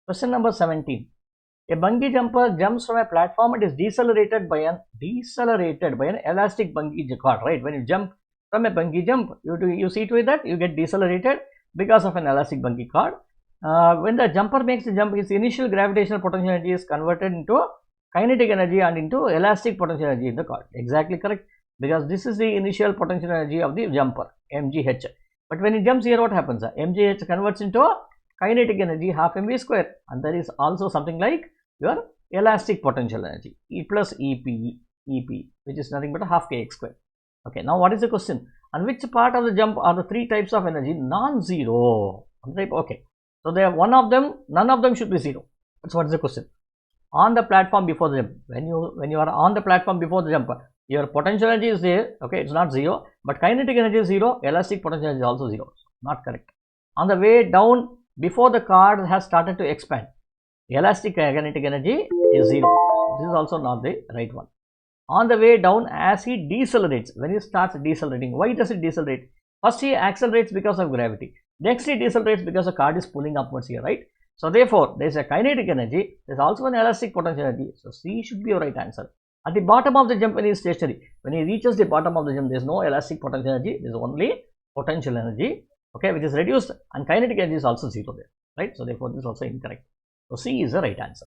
Question number 17. A bungee jumper jumps from a platform and is decelerated by an elastic bungee cord, right? When you jump from a bungee jump, you see to it that you get decelerated because of an elastic bungee cord. When the jumper makes the jump, its initial gravitational potential energy is converted into kinetic energy and into elastic potential energy in the cord. Exactly correct, because this is the initial potential energy of the jumper, mgh. But when it jumps here, what happens? Mgh converts into kinetic energy half mv square, and there is also something like your elastic potential energy, E plus EP, which is nothing but a half kx square. Okay, now what is the question? On which part of the jump are the three types of energy non-zero? Okay, so there one of them, none of them should be zero. That's what is the question. On the platform before the jump, when you are on the platform before the jump, your potential energy is there. Okay, it's not zero, but kinetic energy is zero, elastic potential energy is also zero. Not correct. On the way down, before the cord has started to expand, elastic kinetic energy is zero. This is also not the right one. On the way down, as he decelerates, when he starts decelerating, why does it decelerate? First he accelerates because of gravity. Next he decelerates because the cord is pulling upwards here, right? So therefore, there is a kinetic energy. There is also an elastic potential energy. So C should be your right answer. At the bottom of the jump, when he is stationary, when he reaches the bottom of the jump, there is no elastic potential energy. There is only potential energy, okay, which is reduced, and kinetic energy is also zero there, right? So therefore, this is also incorrect. So C is the right answer.